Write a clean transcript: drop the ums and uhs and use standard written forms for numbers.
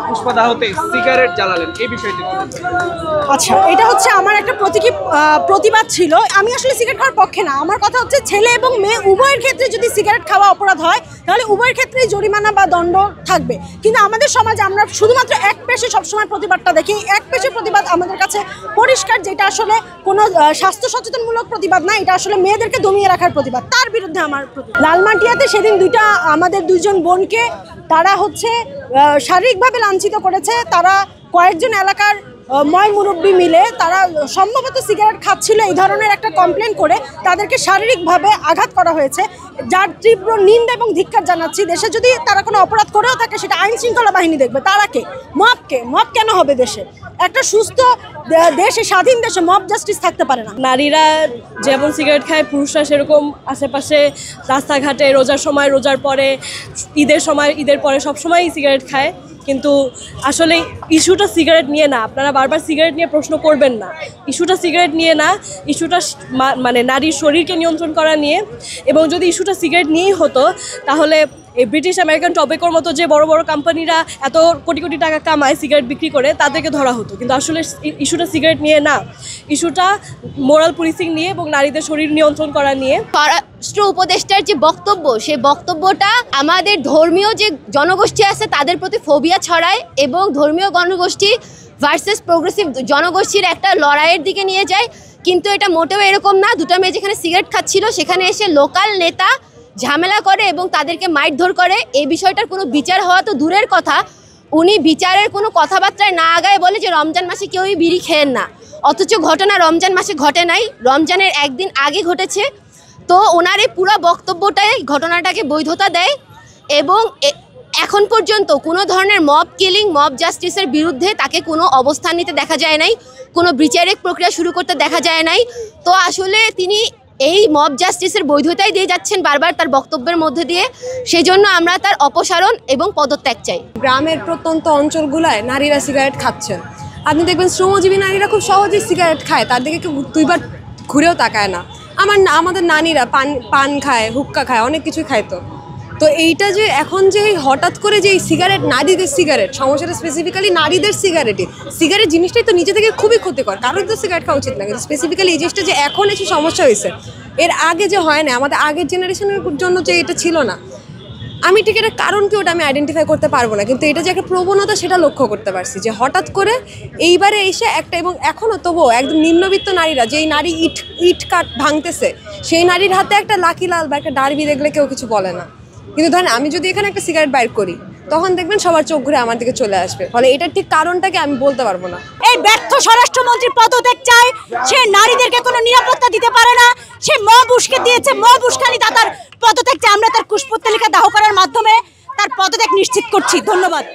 পুষ্পদাহতে cigarette জ্বালালেন, এই বিষয়টি। আচ্ছা, এটা হচ্ছে আমার একটা প্রতিবাদ ছিল। আমি আসলে সিগারেট খাওয়ার পক্ষে না। আমার কথা হচ্ছে ছেলে এবং মেয়ে উভয়ের ক্ষেত্রে যদি সিগারেট খাওয়া অপরাধ হয় তাহলে উভয়ের ক্ষেত্রেই জরিমানা বা দণ্ড থাকবে। কিন্তু আমাদের সমাজে আমরা শুধুমাত্র এক পেশে সবসময় প্রতিবাদটা দেখি। এক পেশে প্রতিবাদ আমাদের কাছে পরিষ্কার, যেটা আসলে কোনো স্বাস্থ্য সচেতনমূলক প্রতিবাদ না, এটা আসলে মেয়েদেরকে দমিয়ে রাখার প্রতিবাদ। তার বিরুদ্ধে আমার লালমাটিয়াতে সেদিন আমাদের দুইজন বোনকে তারা হচ্ছে শারীরিকভাবে লাঞ্ছিত করেছে। তারা কয়েকজন এলাকার ময় মুরব্বী মিলে তারা সম্ভবত সিগারেট খাচ্ছিল এই ধরনের একটা কমপ্লেন করে তাদেরকে শারীরিকভাবে আঘাত করা হয়েছে, যার তীব্র নিন্দা এবং ধিক্কার জানাচ্ছি। দেশে যদি তারা কোনো অপরাধ করেও থাকে সেটা আইন শৃঙ্খলা বাহিনী দেখবে। তারা কে? মব কেন হবে দেশে? একটা সুস্থ দেশে, স্বাধীন দেশে মব জাস্টিস থাকতে পারে না। নারীরা যেমন সিগারেট খায়, পুরুষরা সেরকম আশেপাশে রাস্তাঘাটে রোজার সময়, রোজার পরে, ঈদের সময়, ঈদের পরে সবসময়ই সিগারেট খায়। কিন্তু আসলে ইস্যুটা সিগারেট নিয়ে না। আপনারা বারবার সিগারেট নিয়ে প্রশ্ন করবেন না। ইস্যুটা সিগারেট নিয়ে না, ইস্যুটা মানে নারীর শরীরকে নিয়ন্ত্রণ করা নিয়ে। এবং যদি ইস্যুটা সিগারেট নিয়েই হতো তাহলে এই ব্রিটিশ আমেরিকান টবেকোর মতো যে বড় বড় কোম্পানিরা এত কোটি কোটি টাকা কামায় সিগারেট বিক্রি করে, তাদেরকে ধরা হতো। কিন্তু আসলে ইস্যুটা সিগারেট নিয়ে না, ইস্যুটা মোরাল পুলিশিং নিয়ে এবং নারীদের শরীর নিয়ন্ত্রণ করা নিয়ে। স্বরাষ্ট্র উপদেষ্টার যে বক্তব্য, সেই বক্তব্যটা আমাদের ধর্মীয় যে জনগোষ্ঠী আছে তাদের প্রতি ফোবিয়া ছড়ায় এবং ধর্মীয় জনগোষ্ঠী ভার্সেস প্রোগ্রেসিভ জনগোষ্ঠীর একটা লড়াইয়ের দিকে নিয়ে যায়। কিন্তু এটা মোটেও এরকম না। দুটো মেয়ে যেখানে সিগারেট খাচ্ছিল সেখানে এসে লোকাল নেতা ঝামেলা করে এবং তাদেরকে মারধর করে। এই বিষয়টার কোনো বিচার হওয়া তো দূরের কথা, উনি বিচারের কোনো কথাবার্তায় না আগায় বলে যে রমজান মাসে কেউই বিড়ি খেয়েন না। অথচ ঘটনা রমজান মাসে ঘটে নাই, রমজানের একদিন আগে ঘটেছে। তো ওনার এই পুরো বক্তব্যটাই ঘটনাটাকে বৈধতা দেয় এবং এখন পর্যন্ত কোনো ধরনের মব কিলিং, মব জাস্টিসের বিরুদ্ধে তাকে কোনো অবস্থান নিতে দেখা যায় নাই, কোনো বিচারিক প্রক্রিয়া শুরু করতে দেখা যায় নাই। তো আসলে তিনি এই মব জাস্টিসের বৈধতাই দিয়ে যাচ্ছেন বারবার তার বক্তব্যের মধ্যে দিয়ে। সেই জন্য আমরা তার অপসারণ এবং পদত্যাগ চাই। গ্রামের প্রত্যন্ত অঞ্চলগুলায় নারীরা সিগারেট খাচ্ছেন। আপনি দেখবেন শ্রমজীবী নারীরা খুব সহজেই সিগারেট খায়, তার দিকে কেউ দুইবার ঘুরেও তাকায় না। আমাদের নারীরা পান খায়, হুক্কা খায়, অনেক কিছুই খায়। তো এইটা যে এখন যে হঠাৎ করে যে এই সিগারেট, নারীদের সিগারেট, সমস্যাটা স্পেসিফিক্যালি নারীদের সিগারেট জিনিসটাই তো নিজে থেকে খুবই ক্ষতিকর। কারোর তো সিগারেট খাওয়া উচিত না, কিন্তু স্পেসিফিক্যালি এই জিনিসটা যে এখন এসে সমস্যা হয়েছে, এর আগে যে হয় না, আমাদের আগের জেনারেশনের জন্য যে এটা ছিল না। আমি ঠিক এটা কারণ কি ওটা আমি আইডেন্টিফাই করতে পারবো না, কিন্তু এটা যে একটা প্রবণতা সেটা লক্ষ্য করতে পারছি যে হঠাৎ করে এইবারে এসে একটা, এবং এখনও তবুও একদম নিম্নবিত্ত নারীরা, যেই নারী ইট কাঠ ভাঙতেছে সেই নারীর হাতে একটা লাকি লাল বা একটা ডারবি দেখলে কেউ কিছু বলে না। কিন্তু ধরেন আমি যদি এখানে একটা সিগারেট বাইর করি তখন দেখবেন সবার চোখ ঘুরে আমার দিকে চলে আসবে। ফলে এটার ঠিক কারণটাকে আমি বলতে পারবো না। এই ব্যর্থ স্বরাষ্ট্রমন্ত্রী পদত্যাগ চায়। সে নারীদেরকে কোনো নিরাপত্তা দিতে পারে না। সে মব উস্কে দিয়েছে, মব উস্কানি তার পদত্যাগ চায়। আমরা তার কুশপুত্তলিকা দাহ করার মাধ্যমে তার পদত্যাগ নিশ্চিত করছি। ধন্যবাদ।